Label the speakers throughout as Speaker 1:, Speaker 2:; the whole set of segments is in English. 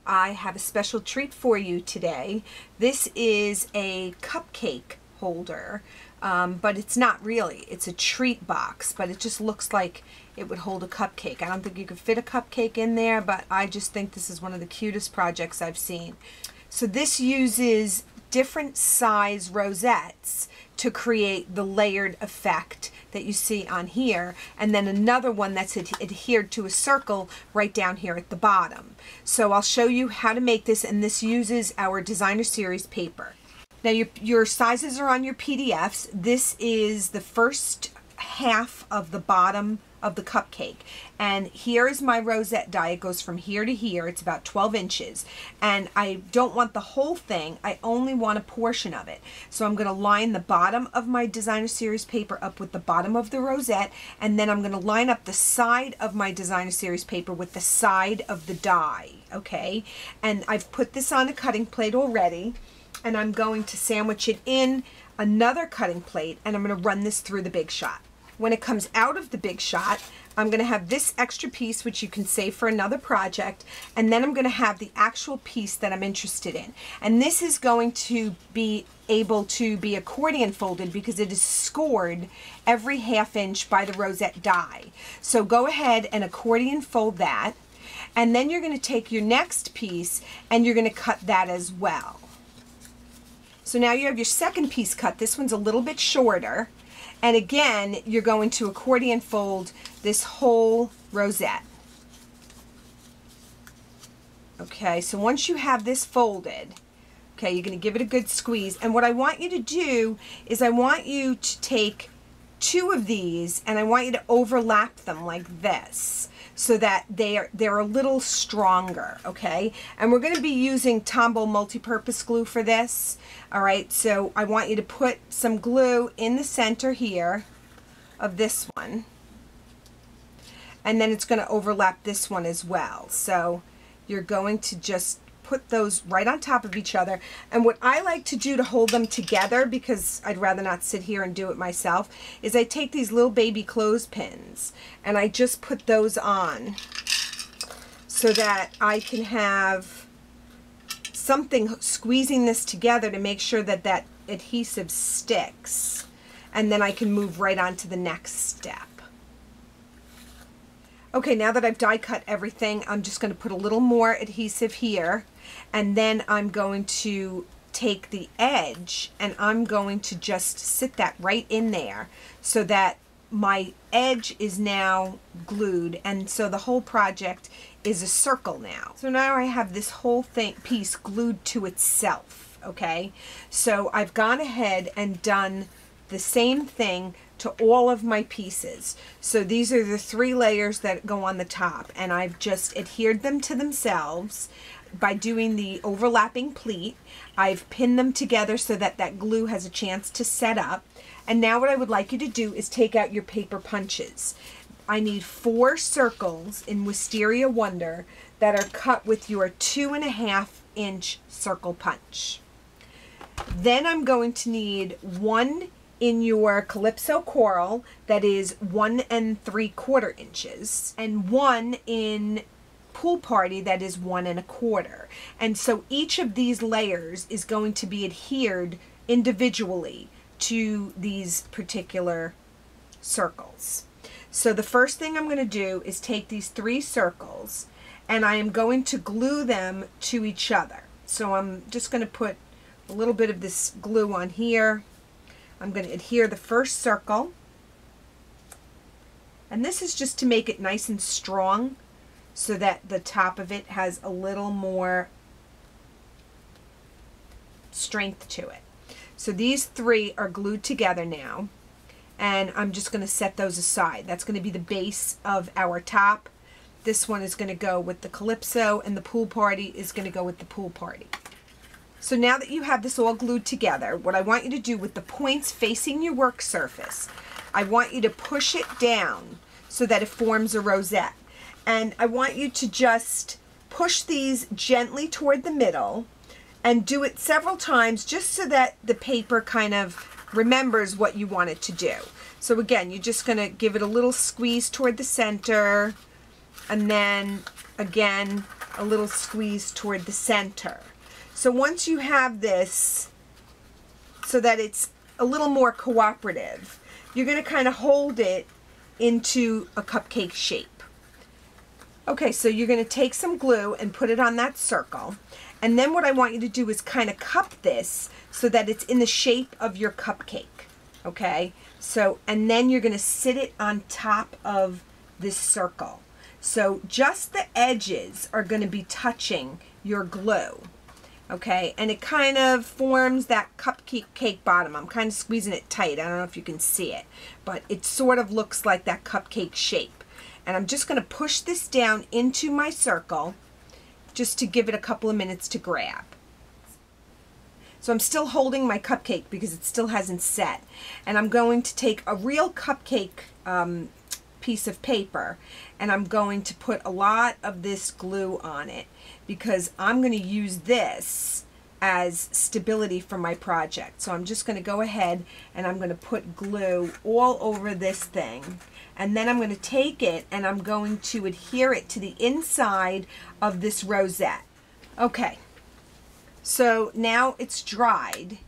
Speaker 1: I have a special treat for you today. This is a cupcake holder, but it's not really. It's a treat box, but it just looks like it would hold a cupcake. I don't think you could fit a cupcake in there, but I just think this is one of the cutest projects I've seen. So this uses different size rosettes to create the layered effect that you see on here, and then another one that's adhered to a circle right down here at the bottom. So I'll show you how to make this, and this uses our designer series paper. Now your sizes are on your PDFs. This is the first half of the bottom of the cupcake, and here is my rosette die. It goes from here to here. It's about 12 inches, and I don't want the whole thing. I only want a portion of it. So I'm going to line the bottom of my designer series paper up with the bottom of the rosette, and then I'm going to line up the side of my designer series paper with the side of the die. Okay, and I've put this on a cutting plate already, and I'm going to sandwich it in another cutting plate, and I'm going to run this through the Big Shot. When it comes out of the Big Shot, I'm going to have this extra piece, which you can save for another project, and then I'm going to have the actual piece that I'm interested in. And this is going to be able to be accordion folded because it is scored every ½ inch by the rosette die. So go ahead and accordion fold that, and then you're going to take your next piece and you're going to cut that as well. So now you have your second piece cut. This one's a little bit shorter. And again, you're going to accordion fold this whole rosette. Okay, so once you have this folded, okay, you're going to give it a good squeeze. And what I want you to do is I want you to take two of these and I want you to overlap them like this so that they're a little stronger, okay? And we're going to be using Tombow multi-purpose glue for this. All right, so I want you to put some glue in the center here of this one, and then it's going to overlap this one as well. So you're going to just put those right on top of each other. And what I like to do to hold them together, because I'd rather not sit here and do it myself, is I take these little baby clothespins and I just put those on so that I can have something squeezing this together to make sure that that adhesive sticks, and then I can move right on to the next step. Okay, now that I've die cut everything, I'm just going to put a little more adhesive here, and then I'm going to take the edge and I'm going to just sit that right in there so that my edge is now glued, and so the whole project is a circle now. So now I have this whole piece glued to itself, okay? So I've gone ahead and done the same thing to all of my pieces. So these are the 3 layers that go on the top, and I've just adhered them to themselves by doing the overlapping pleat. I've pinned them together so that that glue has a chance to set up. And now what I would like you to do is take out your paper punches. I need 4 circles in Wisteria Wonder that are cut with your 2½ inch circle punch. Then I'm going to need 1 in your Calypso Coral that is 1 3/4 inches, and 1 in Pool Party that is 1 1/4. And so each of these layers is going to be adhered individually to these particular circles. So the first thing I'm going to do is take these 3 circles and I am going to glue them to each other. So I'm just going to put a little bit of this glue on here. I'm going to adhere the first circle, and this is just to make it nice and strong so that the top of it has a little more strength to it. So these 3 are glued together now, and I'm just going to set those aside. That's going to be the base of our top. This one is going to go with the Calypso, and the Pool Party is going to go with the Pool Party. So now that you have this all glued together, what I want you to do with the points facing your work surface, I want you to push it down so that it forms a rosette. And I want you to just push these gently toward the middle and do it several times just so that the paper kind of remembers what you want it to do. So again, you're just going to give it a little squeeze toward the center, and then again a little squeeze toward the center. So once you have this so that it's a little more cooperative, you're going to kind of hold it into a cupcake shape. Okay, so you're going to take some glue and put it on that circle. And then what I want you to do is kind of cup this so that it's in the shape of your cupcake. Okay, so, and then you're going to sit it on top of this circle. So just the edges are going to be touching your glue. Okay, and it kind of forms that cupcake bottom. I'm kind of squeezing it tight. I don't know if you can see it, but it sort of looks like that cupcake shape. And I'm just going to push this down into my circle just to give it a couple of minutes to grab. So I'm still holding my cupcake because it still hasn't set. And I'm going to take a real cupcake piece of paper and I'm going to put a lot of this glue on it because I'm going to use this as stability for my project. So I'm just going to go ahead and I'm going to put glue all over this thing. And then I'm going to take it and I'm going to adhere it to the inside of this rosette. Okay, so now it's dried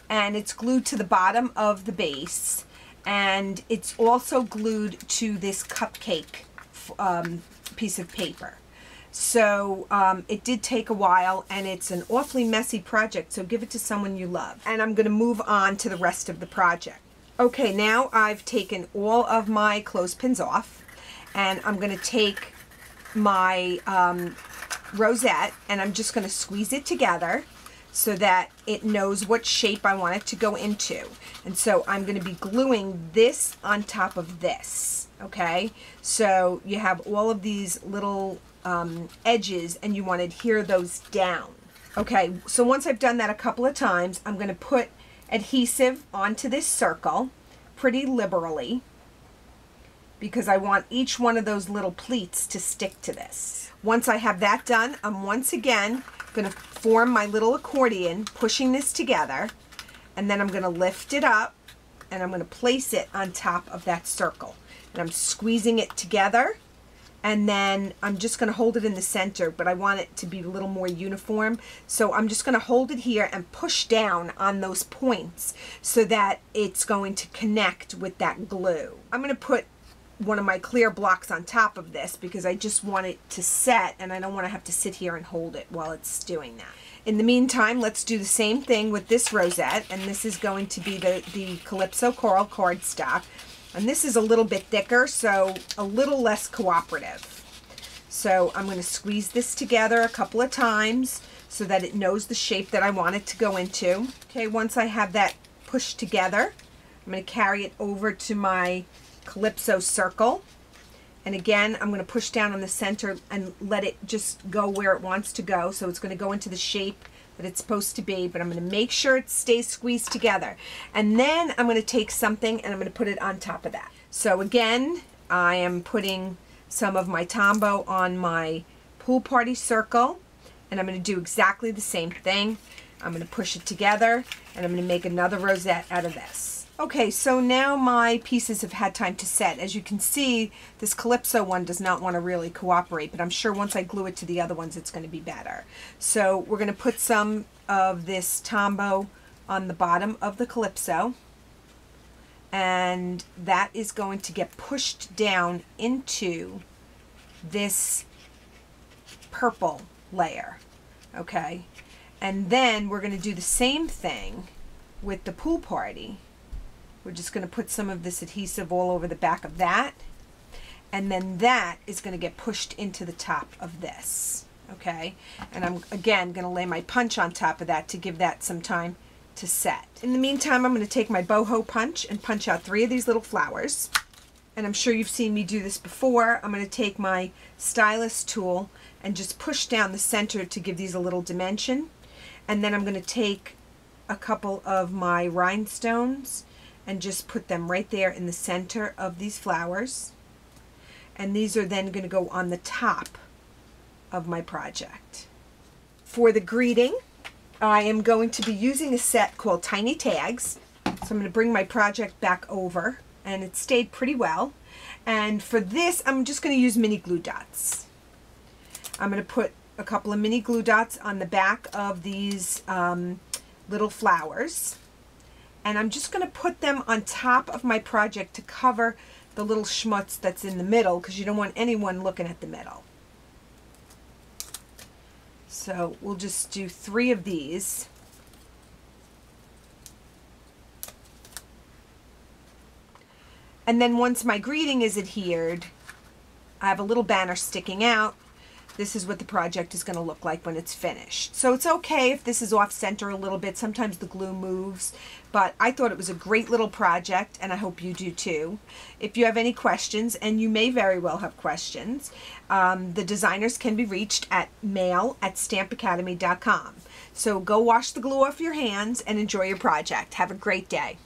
Speaker 1: and it's glued to the bottom of the base, and it's also glued to this cupcake piece of paper. So it did take a while and it's an awfully messy project, so give it to someone you love. And I'm going to move on to the rest of the project. Okay, now I've taken all of my clothespins off and I'm going to take my rosette and I'm just going to squeeze it together so that it knows what shape I want it to go into. And so I'm going to be gluing this on top of this. Okay, so you have all of these little edges and you want to adhere those down. Okay, so once I've done that a couple of times, I'm going to put adhesive onto this circle pretty liberally because I want each one of those little pleats to stick to this. Once I have that done, I'm once again going to form my little accordion, pushing this together, and then I'm going to lift it up and I'm going to place it on top of that circle. And I'm squeezing it together, and then I'm just going to hold it in the center, but I want it to be a little more uniform. So I'm just going to hold it here and push down on those points so that it's going to connect with that glue. I'm going to put one of my clear blocks on top of this because I just want it to set and I don't want to have to sit here and hold it while it's doing that. In the meantime, let's do the same thing with this rosette, and this is going to be the Calypso Coral cardstock. And this is a little bit thicker, so a little less cooperative. So I'm going to squeeze this together a couple of times so that it knows the shape that I want it to go into. Okay, once I have that pushed together, I'm going to carry it over to my Calypso circle. And again, I'm going to push down on the center and let it just go where it wants to go. So it's going to go into the shape that it's supposed to be, but I'm going to make sure it stays squeezed together. And then I'm going to take something and I'm going to put it on top of that. So again, I am putting some of my Tombow on my pool party circle, and I'm going to do exactly the same thing. I'm going to push it together and I'm going to make another rosette out of this. Okay, so now my pieces have had time to set. As you can see, this Calypso one does not want to really cooperate, but I'm sure once I glue it to the other ones, it's going to be better. So we're going to put some of this Tombow on the bottom of the Calypso, and that is going to get pushed down into this purple layer, okay? And then we're going to do the same thing with the pool party. We're just going to put some of this adhesive all over the back of that, and then that is going to get pushed into the top of this, okay? And I'm again going to lay my punch on top of that to give that some time to set. In the meantime, I'm going to take my boho punch and punch out 3 of these little flowers, and I'm sure you've seen me do this before. I'm going to take my stylus tool and just push down the center to give these a little dimension, and then I'm going to take a couple of my rhinestones and just put them right there in the center of these flowers. And these are then going to go on the top of my project. For the greeting, I am going to be using a set called Tiny Tags. So I'm going to bring my project back over, and it stayed pretty well. And for this, I'm just going to use mini glue dots. I'm going to put a couple of mini glue dots on the back of these little flowers. And I'm just going to put them on top of my project to cover the little schmutz that's in the middle, because you don't want anyone looking at the middle. So we'll just do 3 of these. And then once my greeting is adhered, I have a little banner sticking out. This is what the project is going to look like when it's finished. So it's okay if this is off center a little bit. Sometimes the glue moves, but I thought it was a great little project, and I hope you do too. If you have any questions, and you may very well have questions, the designers can be reached at mail@stampacademy.com. So go wash the glue off your hands and enjoy your project. Have a great day.